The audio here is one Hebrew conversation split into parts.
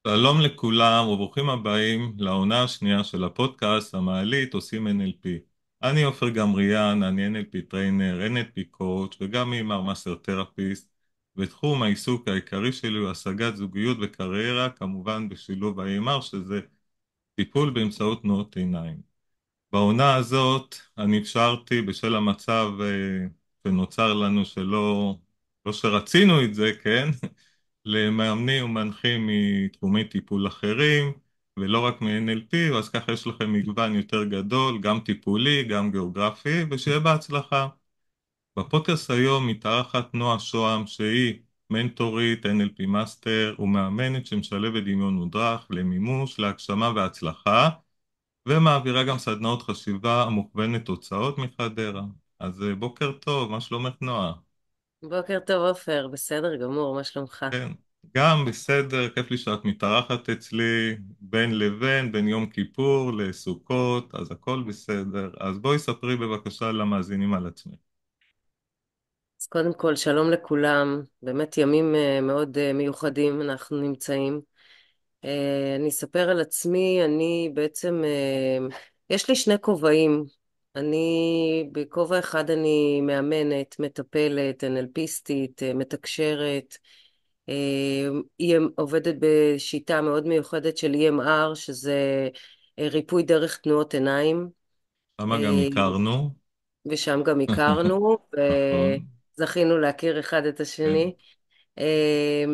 שלום לכולם וברוכים הבאים לעונה השנייה של הפודקאסט המעלית עושים NLP. אני עופר גמריאן, אני NLP טריינר, NLP קואוץ' וגם אימר מאסטר תרפיסט, ותחום העיסוק העיקרי שלי הוא השגת זוגיות וקריירה, כמובן בשילוב ה-AMR שזה טיפול באמצעות תנועות עיניים. בעונה הזאת אני אפשרתי בשל המצב שנוצר לנו לא שרצינו את זה, כן? למאמנים ומנחים מתחומי טיפול אחרים, ולא רק מ-NLP, אז ככה יש לכם מגוון יותר גדול, גם טיפולי, גם גיאוגרפי, ושיהיה בהצלחה. בפודקאסט היום מתארחת נועה שוהם, שהיא מנטורית, NLP מאסטר, ומאמנת שמשלבת דמיון מודרך למימוש, להגשמה והצלחה, ומעבירה גם סדנאות חשיבה מוכוונת תוצאות מחדרה. אז בוקר טוב, מה שלומך נועה? בוקר טוב עופר, בסדר גמור, מה שלומך? כן, גם בסדר, כיף לי שאת מתארחת אצלי בין לבין, בין יום כיפור לסוכות, אז הכל בסדר. אז בואי ספרי בבקשה למאזינים על עצמך. אז קודם כל, שלום לכולם, באמת ימים מאוד מיוחדים אנחנו נמצאים. אני אספר על עצמי, אני בעצם, יש לי שני כובעים. בכובע אחד אני מאמנת, מטפלת, אנלפיסטית, מתקשרת. היא עובדת בשיטה מאוד מיוחדת של EMR, שזה ריפוי דרך תנועות עיניים. למה גם אה, הכרנו? ושם גם הכרנו, נכון, וזכינו להכיר אחד את כן. השני. אה,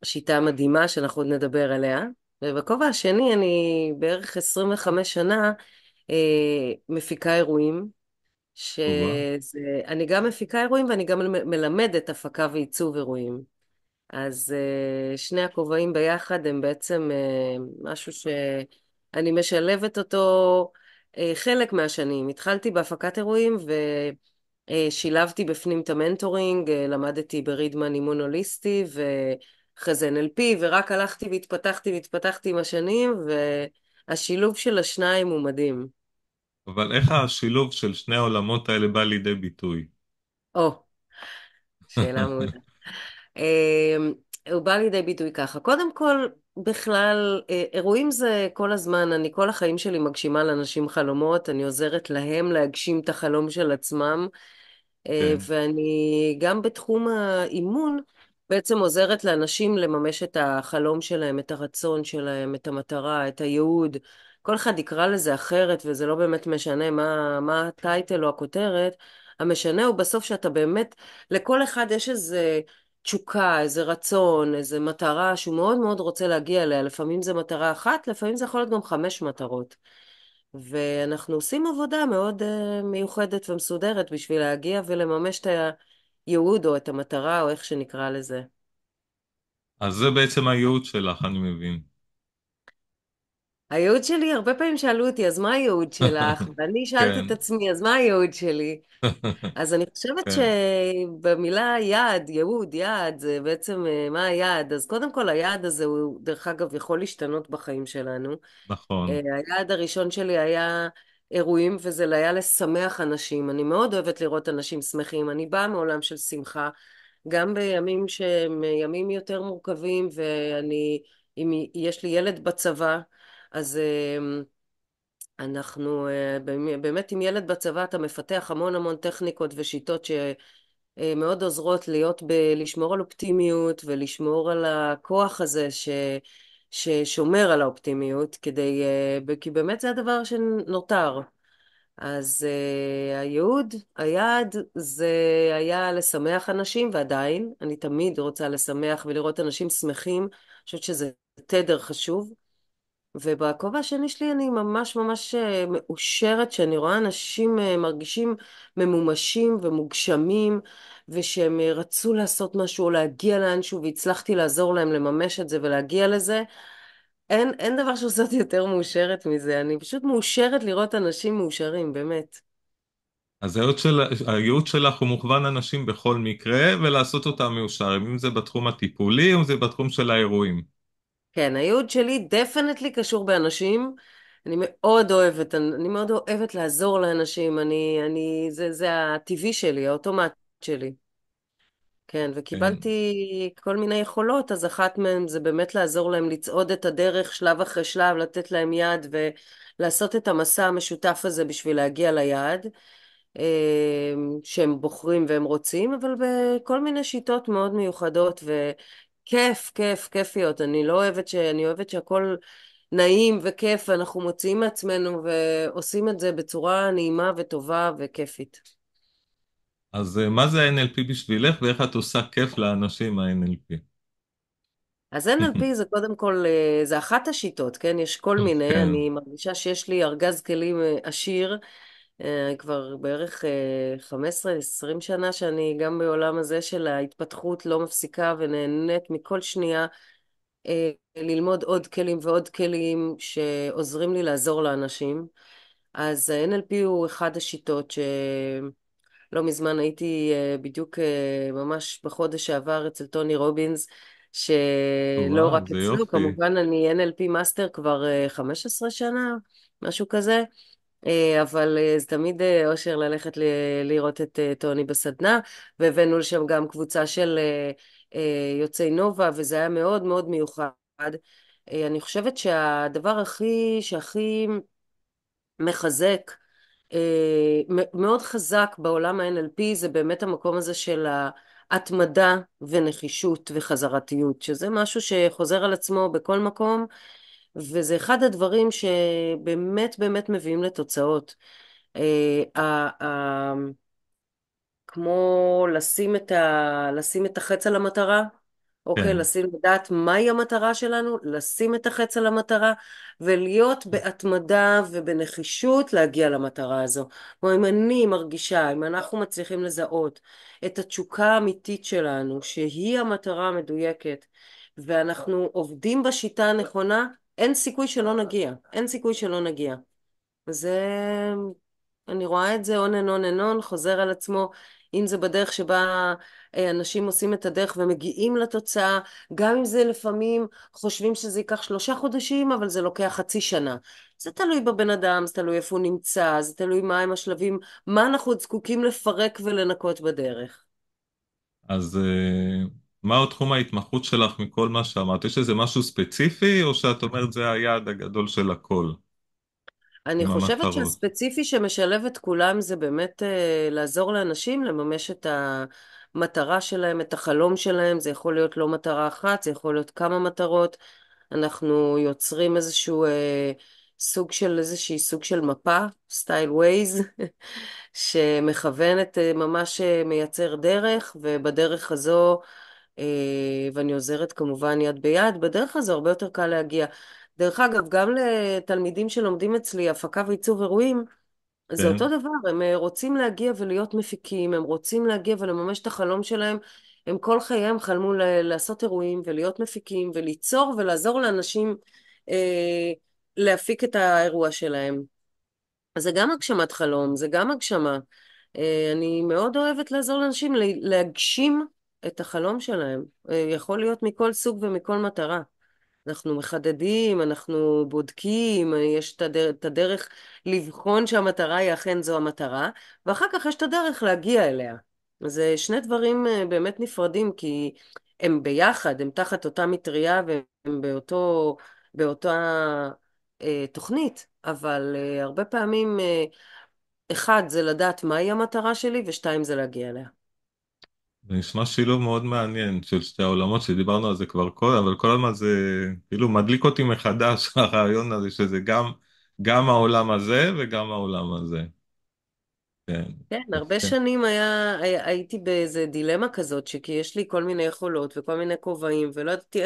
שיטה מדהימה שאנחנו עוד נדבר עליה. ובכובע השני, אני בערך 25 שנה מפיקה אירועים, טובה. אני גם מפיקה אירועים ואני גם מלמדת הפקה ועיצוב אירועים. אז שני הכובעים ביחד הם בעצם משהו שאני משלבת אותו חלק מהשנים. התחלתי בהפקת אירועים ושילבתי בפנים את המנטורינג, למדתי ברידמן אימון הוליסטי ואחרי זה NLP, ורק הלכתי והתפתחתי עם השנים, והשילוב של השניים הוא מדהים. אבל איך השילוב של שני העולמות האלה בא לידי ביטוי? או, שאלה מעולה. אמ, הוא בא לידי ביטוי ככה. קודם כל, בכלל, אירועים זה כל הזמן, אני כל החיים שלי מגשימה לאנשים חלומות, אני עוזרת להם להגשים את החלום של עצמם, כן. ואני גם בתחום האימון בעצם עוזרת לאנשים לממש את החלום שלהם, את הרצון שלהם, את המטרה, את הייעוד. כל אחד יקרא לזה אחרת, וזה לא באמת משנה מה הטייטל או הכותרת. המשנה הוא בסוף שאתה באמת, לכל אחד יש איזה תשוקה, איזה רצון, איזה מטרה שהוא מאוד מאוד רוצה להגיע אליה. לפעמים זה מטרה אחת, לפעמים זה יכול להיות גם 5 מטרות. ואנחנו עושים עבודה מאוד מיוחדת ומסודרת בשביל להגיע ולממש את הייעוד או את המטרה או איך שנקרא לזה. אז זה בעצם הייעוד שלך, אני מבין. הייעוד שלי, הרבה פעמים שאלו אותי, אז מה הייעוד שלך? ואני שאלתי כן, את עצמי, אז מה הייעוד שלי? אז אני חושבת כן, שבמילה יעד, ייעוד, יעד, זה בעצם מה היעד? אז קודם כל היעד הזה הוא, דרך אגב, יכול להשתנות בחיים שלנו. נכון. היעד הראשון שלי היה אירועים, וזה היה לשמח אנשים. אני מאוד אוהבת לראות אנשים שמחים. אני באה מעולם של שמחה, גם בימים שהם ימים יותר מורכבים, אם יש לי ילד בצבא, אז אנחנו באמת עם ילד בצבא אתה מפתח המון המון טכניקות ושיטות שמאוד עוזרות לשמור על אופטימיות ולשמור על הכוח הזה ששומר על האופטימיות כי באמת זה הדבר שנותר. אז היעד זה היה לשמח אנשים, ועדיין אני תמיד רוצה לשמח ולראות אנשים שמחים. אני חושבת שזה תדר חשוב. ובכובע השני שלי אני ממש ממש מאושרת שאני רואה אנשים מרגישים ממומשים ומוגשמים, ושהם רצו לעשות משהו או להגיע לאנשהו, והצלחתי לעזור להם לממש את זה ולהגיע לזה. אין דבר שעושה אותי יותר מאושרת מזה. אני פשוט מאושרת לראות אנשים מאושרים, באמת. אז הייעוד שלך הוא מוכוון אנשים בכל מקרה, ולעשות אותם מאושרים, אם זה בתחום הטיפולי, אם זה בתחום של האירועים. כן, הייעוד שלי דפנטלי קשור באנשים. אני מאוד אוהבת לעזור לאנשים. זה הטבעי שלי, האוטומט שלי. כן, כן. וקיבלתי כל מיני יכולות, אז אחת מהן זה באמת לעזור להם לצעוד את הדרך שלב אחרי שלב, לתת להם יד ולעשות את המסע המשותף הזה בשביל להגיע ליעד שהם בוחרים והם רוצים, אבל בכל מיני שיטות מאוד מיוחדות וכיף, כיף, כיפיות. אני אוהבת שהכל נעים וכיף, ואנחנו מוציאים מעצמנו ועושים את זה בצורה נעימה וטובה וכיפית. אז מה זה ה-NLP בשבילך ואיך את עושה כיף לאנשים ה-NLP? אז NLP זה קודם כל, זה אחת השיטות, כן? יש כל מיני, כן, אני מרגישה שיש לי ארגז כלים עשיר, כבר בערך 15-20 שנה שאני גם בעולם הזה של ההתפתחות לא מפסיקה ונהנית מכל שנייה ללמוד עוד כלים ועוד כלים שעוזרים לי לעזור לאנשים. אז ה-NLP הוא אחד השיטות לא מזמן הייתי בדיוק ממש בחודש שעבר אצל טוני רובינס, שלא וואו, רק זה אצלו, יופי. כמובן אני NLP מאסטר כבר 15 שנה, משהו כזה, אבל זה תמיד אושר ללכת לראות את טוני בסדנה, והבאנו לשם גם קבוצה של יוצאי נובה, וזה היה מאוד מאוד מיוחד. אני חושבת שהדבר שהכי מחזק, מאוד חזק בעולם ה-NLP זה באמת המקום הזה של ההתמדה ונחישות וחזרתיות, שזה משהו שחוזר על עצמו בכל מקום, וזה אחד הדברים שבאמת באמת מביאים לתוצאות. כמו לשים את החץ על המטרה, אוקיי, כן. לדעת מהי המטרה שלנו, לשים את החץ על המטרה, ולהיות בהתמדה ובנחישות להגיע למטרה הזו. כמו אם אני מרגישה, אם אנחנו מצליחים לזהות את התשוקה האמיתית שלנו, שהיא המטרה המדויקת, ואנחנו עובדים בשיטה הנכונה, אין סיכוי שלא נגיע. אין סיכוי שלא נגיע. זה, אני רואה את זה on and on and on, חוזר על עצמו, אם זה בדרך שבה אנשים עושים את הדרך ומגיעים לתוצאה, גם אם זה לפעמים חושבים שזה ייקח 3 חודשים, אבל זה לוקח חצי שנה. זה תלוי בבן אדם, זה תלוי איפה הוא נמצא, זה תלוי מהם השלבים, מה אנחנו עוד זקוקים לפרק ולנקות בדרך. אז מהו תחום ההתמחות שלך מכל מה שאמרת? יש איזה משהו ספציפי, או שאת אומרת זה היעד הגדול של הכל, אני עם חושבת המטרות? שהספציפי שמשלב את כולם זה באמת לעזור לאנשים לממש את המטרה שלהם, את החלום שלהם. זה יכול להיות לא מטרה אחת, זה יכול להיות כמה מטרות. אנחנו יוצרים איזושהי סוג של מפה, סטייל ווייז, שמכוונת, ממש מייצר דרך, ובדרך הזו, ואני עוזרת כמובן יד ביד, בדרך הזו הרבה יותר קל להגיע. דרך אגב, גם לתלמידים שלומדים אצלי הפקה ועיצוב אירועים, זה כן. אותו דבר, הם רוצים להגיע ולהיות מפיקים, הם רוצים להגיע ולממש את החלום שלהם, הם כל חייהם חלמו לעשות אירועים ולהיות מפיקים וליצור ולעזור לאנשים אה, להפיק את האירוע שלהם. אז זה גם הגשמת חלום, זה גם הגשמה. אני מאוד אוהבת לעזור לאנשים להגשים את החלום שלהם. יכול להיות מכל סוג ומכל מטרה. אנחנו מחדדים, אנחנו בודקים, יש את הדרך לבחון שהמטרה היא אכן זו המטרה, ואחר כך יש את הדרך להגיע אליה. זה שני דברים באמת נפרדים, כי הם ביחד, הם תחת אותה מטריה והם באותה תוכנית, אבל הרבה פעמים, אחד זה לדעת מהי המטרה שלי, ושתיים זה להגיע אליה. זה נשמע שילוב מאוד מעניין של שתי העולמות שדיברנו על זה כבר קודם, אבל כל הזמן זה כאילו מדליק אותי מחדש הרעיון הזה שזה גם העולם הזה וגם העולם הזה. כן, כן, הרבה יפה. שנים הייתי באיזה דילמה כזאת, שכי יש לי כל מיני יכולות וכל מיני כובעים, ולא ידעתי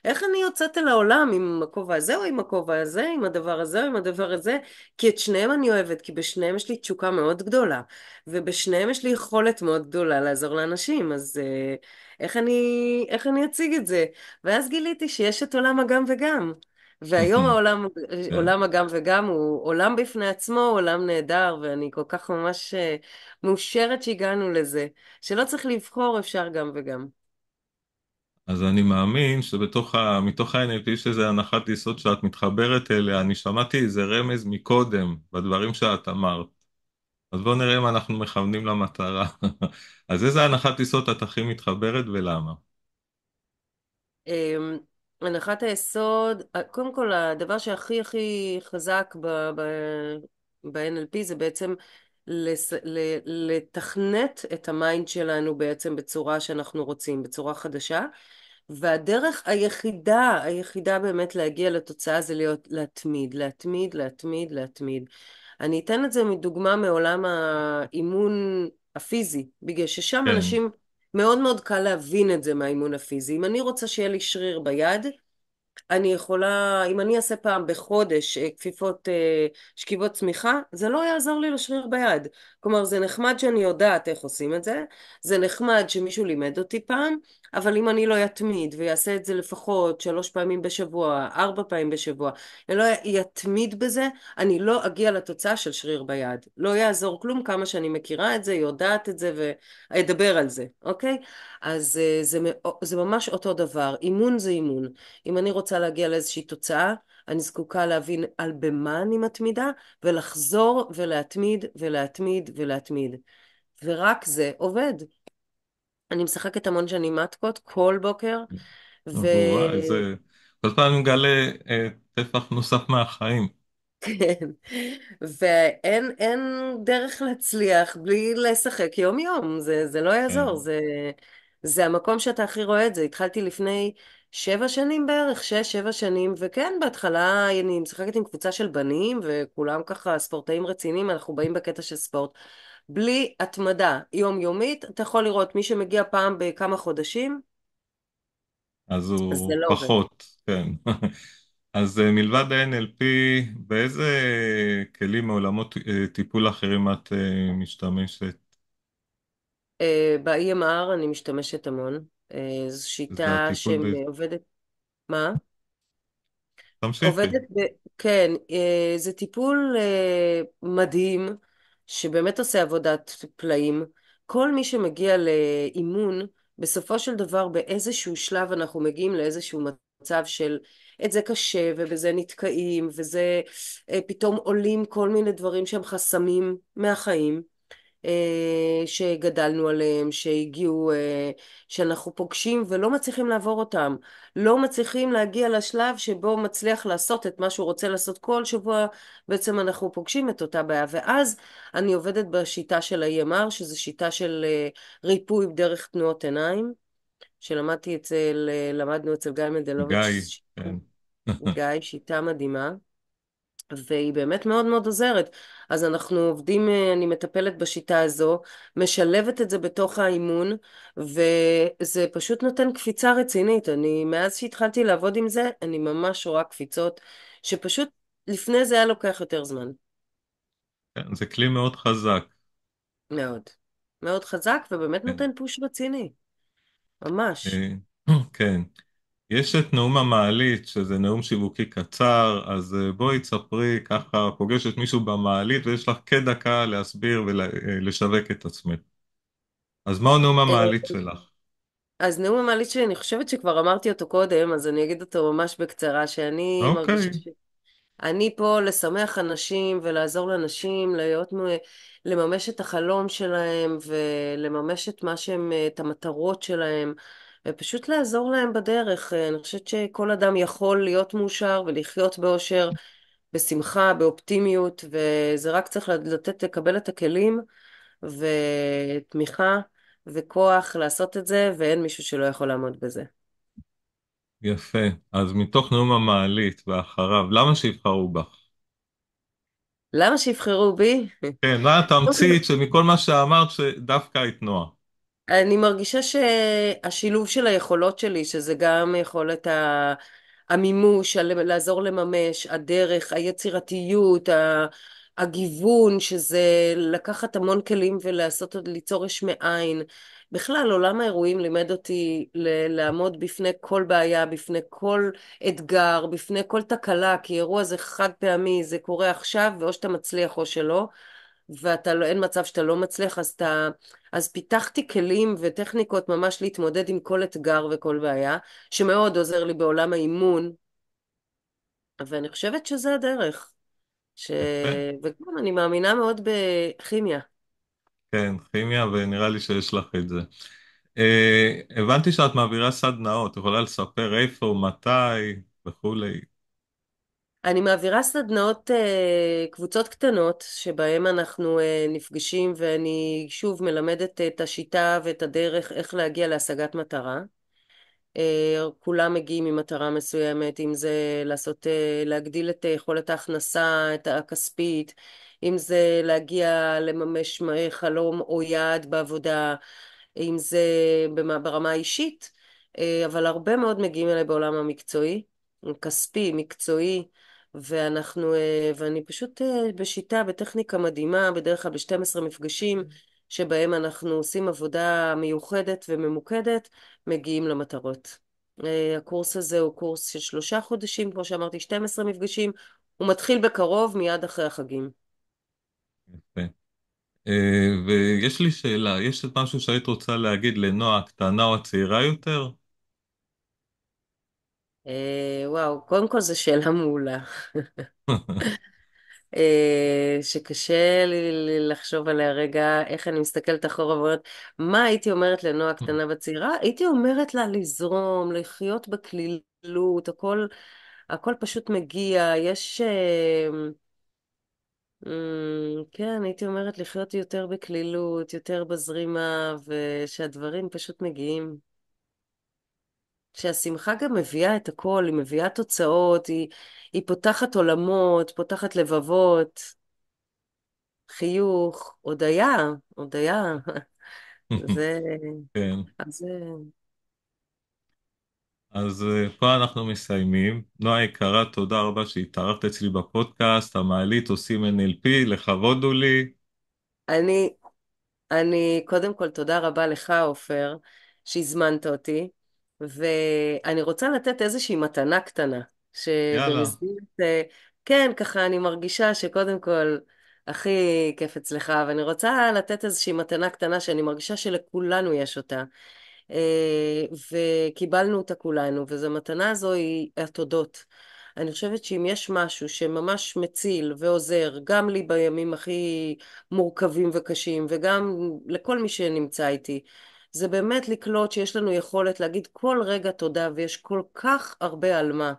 איך אני יוצאת אל העולם עם הכובע הזה או עם הכובע הזה, עם הדבר הזה או עם הדבר הזה, כי את שניהם אני אוהבת, כי בשניהם יש לי תשוקה מאוד גדולה, ובשניהם יש לי יכולת מאוד גדולה לעזור לאנשים, אז איך אני אציג את זה? ואז גיליתי שיש את עולם הגם וגם. והיום כן. עולם הגם וגם הוא עולם בפני עצמו, עולם נהדר, ואני כל כך ממש מאושרת שהגענו לזה, שלא צריך לבחור, אפשר גם וגם. אז אני מאמין מתוך ה-NLP יש איזו הנחת יסוד שאת מתחברת אליה. אני שמעתי איזה רמז מקודם בדברים שאת אמרת. אז בואו נראה אם אנחנו מכוונים למטרה. אז איזה הנחת יסוד את הכי מתחברת ולמה? אמ, הנחת היסוד, קודם כל הדבר שהכי הכי חזק ב-NLP זה בעצם לתכנת את המיינד שלנו בעצם בצורה שאנחנו רוצים, בצורה חדשה. והדרך היחידה באמת להגיע לתוצאה זה להיות להתמיד, להתמיד, להתמיד, להתמיד. אני אתן את זה מדוגמה מעולם האימון הפיזי, בגלל ששם כן, אנשים מאוד מאוד קל להבין את זה מהאימון הפיזי. אם אני רוצה שיהיה לי שריר ביד, אני יכולה, אם אני אעשה פעם בחודש שכיבות צמיחה, זה לא יעזור לי לשריר ביד. כלומר, זה נחמד שאני יודעת איך עושים את זה, זה נחמד שמישהו לימד אותי פעם, אבל אם אני לא אתמיד ויעשה את זה לפחות 3 פעמים בשבוע, 4 פעמים בשבוע, אני לא אתמיד בזה, אני לא אגיע לתוצאה של שריר ביד. לא יעזור כלום כמה שאני מכירה את זה, יודעת את זה ואדבר על זה, אוקיי? אז זה ממש אותו דבר. אימון זה אימון. אם אני רוצה להגיע לאיזושהי תוצאה, אני זקוקה להבין על במה אני מתמידה, ולחזור ולהתמיד ולהתמיד ולהתמיד. ורק זה עובד. אני משחקת המון שנים מתקות כל בוקר, ו... וואי, איזה... כל פעם אני מגלה טפח נוסף מהחיים. כן, ואין דרך להצליח בלי לשחק יום יום, זה לא כן. יעזור, זה המקום שאתה הכי רואה את זה. התחלתי לפני 7 שנים בערך, 6, 7 שנים, וכן, בהתחלה אני משחקת עם קבוצה של בנים, וכולם ככה ספורטאים רציניים, אנחנו באים בקטע של ספורט. בלי התמדה יומיומית, אתה יכול לראות מי שמגיע פעם בכמה חודשים, אז אז זה הוא לא עובד. פחות, כן. אז מלבד ה-NLP, באיזה כלים מעולמות טיפול אחרים את משתמשת? ב-EMR אני משתמשת המון. זו זה שיטה הטיפול שעובדת, מה? תמשיכי. עובדת כן, זה טיפול מדהים, שבאמת עושה עבודת פלאים. כל מי שמגיע לאימון, בסופו של דבר באיזשהו שלב אנחנו מגיעים לאיזשהו מצב של את זה קשה ובזה נתקעים וזה פתאום עולים כל מיני דברים שהם חסמים מהחיים. שגדלנו עליהם, שהגיעו, שאנחנו פוגשים ולא מצליחים לעבור אותם. לא מצליחים להגיע לשלב שבו מצליח לעשות את מה שהוא רוצה לעשות כל שבוע, בעצם אנחנו פוגשים את אותה בעיה. ואז אני עובדת בשיטה של ה-EMR, שזו שיטה של ריפוי דרך תנועות עיניים, למדנו אצל גיא גיא, מנדלוביץ', כן. גיא, שיטה מדהימה. והיא באמת מאוד מאוד עוזרת. אז אנחנו עובדים, אני מטפלת בשיטה הזו, משלבת את זה בתוך האימון, וזה פשוט נותן קפיצה רצינית. מאז שהתחלתי לעבוד עם זה, אני ממש רואה קפיצות, שפשוט לפני זה היה לוקח יותר זמן. כן, זה כלי מאוד חזק. מאוד. מאוד חזק, ובאמת כן. נותן פוש רציני. ממש. אה, כן. יש את נאום המעלית, שזה נאום שיווקי קצר, אז בואי תספרי ככה, פוגשת מישהו במעלית ויש לך כדקה להסביר ולשווק את עצמך. אז מהו נאום המעלית שלך? אז נאום המעלית שלי, אני חושבת שכבר אמרתי אותו קודם, אז אני אגיד אותו ממש בקצרה, שאני מרגישה אוקיי, אני פה לשמח אנשים ולעזור לאנשים לממש את החלום שלהם ולממש את מה שהם, את המטרות שלהם ופשוט לעזור להם בדרך. אני חושבת שכל אדם יכול להיות מאושר ולחיות באושר, בשמחה, באופטימיות, וזה רק צריך לקבל את הכלים ותמיכה וכוח לעשות את זה, ואין מישהו שלא יכול לעמוד בזה. יפה. אז מתוך נאום המעלית ואחריו, למה שיבחרו בך? למה שיבחרו בי? כן, מה התמצית שמכל מה שאמרת שדווקא היית נועה? אני מרגישה שהשילוב של היכולות שלי, שזה גם יכולת המימוש, לעזור לממש, הדרך, היצירתיות, הגיוון, שזה לקחת המון כלים ולעשות, ליצור יש מאין. בכלל, עולם האירועים לימד אותי לעמוד בפני כל בעיה, בפני כל אתגר, בפני כל תקלה, כי אירוע זה חד פעמי, זה קורה עכשיו, ואו שאתה מצליח או שלא. אין מצב שאתה לא מצליח, אז פיתחתי כלים וטכניקות ממש להתמודד עם כל אתגר וכל בעיה, שמאוד עוזר לי בעולם האימון, ואני חושבת שזה הדרך. יפה. וגם אני מאמינה מאוד בכימיה. כן, כימיה, ונראה לי שיש לך את זה. הבנתי שאת מעבירה סדנאות, יכולה לספר איפה, מתי וכולי. אני מעבירה סדנאות, קבוצות קטנות, שבהן אנחנו נפגשים, ואני שוב מלמדת את השיטה ואת הדרך איך להגיע להשגת מטרה. כולם מגיעים עם מטרה מסוימת, אם זה להגדיל את יכולת ההכנסה, את הכספית, אם זה להגיע לממש חלום או יעד בעבודה, אם זה ברמה האישית, אבל הרבה מאוד מגיעים אליי בעולם המקצועי, כספי, מקצועי, ואני פשוט בשיטה, בטכניקה מדהימה, בדרך כלל ב-12 מפגשים, שבהם אנחנו עושים עבודה מיוחדת וממוקדת, מגיעים למטרות. הקורס הזה הוא קורס של 3 חודשים, כמו שאמרתי, 12 מפגשים, הוא מתחיל בקרוב, מיד אחרי החגים. יפה. ויש לי שאלה, יש את משהו שהיית רוצה להגיד לנועה הקטנה או הצעירה יותר? וואו, קודם כל זו שאלה מעולה. שקשה לי לחשוב עליה רגע, איך אני מסתכלת אחורה ואומרת, מה הייתי אומרת לנועה קטנה וצעירה? הייתי אומרת לה לזרום, לחיות בקלילות, הכל פשוט מגיע, כן, הייתי אומרת לחיות יותר בקלילות, יותר בזרימה, ושהדברים פשוט מגיעים. שהשמחה גם מביאה את הכל, היא מביאה תוצאות, היא פותחת עולמות, פותחת לבבות, חיוך, הודיה, הודיה. זה, כן, זה, אז פה אנחנו מסיימים. נועה יקרה, תודה רבה שהתארחת אצלי בפודקאסט, המעלית עושים NLP, לכבוד הוא לי. אני, קודם כל, תודה רבה לך, עופר, שהזמנת אותי, ואני רוצה לתת איזושהי מתנה קטנה, יאללה. שבמסגרת, כן, ככה אני מרגישה שקודם כל, הכי כיף אצלך, ואני רוצה לתת איזושהי מתנה קטנה שאני מרגישה שלכולנו יש אותה. וקיבלנו אותה כולנו, וזו מתנה הזו היא התודות. אני חושבת שאם יש משהו שממש מציל ועוזר, גם לי בימים הכי מורכבים וקשים, וגם לכל מי שנמצא איתי, זה באמת לקלוט שיש לנו יכולת להגיד כל רגע תודה, ויש כל כך הרבה על מה.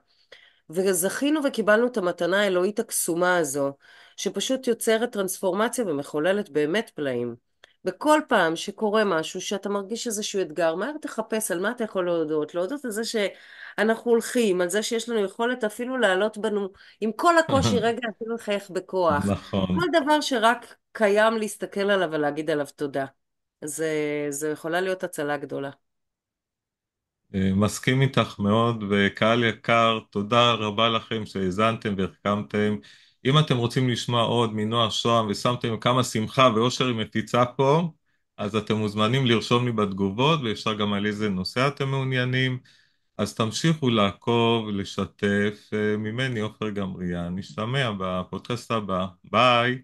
וזכינו וקיבלנו את המתנה האלוהית הקסומה הזו, שפשוט יוצרת טרנספורמציה ומחוללת באמת פלאים. בכל פעם שקורה משהו, שאתה מרגיש איזשהו אתגר, מהר תחפש על מה אתה יכול להודות. להודות על זה שאנחנו הולכים, על זה שיש לנו יכולת אפילו לעלות בנו, עם כל הקושי, רגע אפילו לחייך בכוח. נכון. כל דבר שרק קיים להסתכל עליו ולהגיד עליו תודה. זה יכולה להיות הצלה גדולה. מסכים איתך מאוד, וקהל יקר, תודה רבה לכם שהאזנתם והחכמתם. אם אתם רוצים לשמוע עוד מנועה שוהם ושמתם כמה שמחה ואושר היא מפיצה פה, אז אתם מוזמנים לרשום לי בתגובות, ואפשר גם על איזה נושא אתם מעוניינים. אז תמשיכו לעקוב, לשתף. ממני עופר גמריאן, נשתמע בפודקאסט הבא. ביי.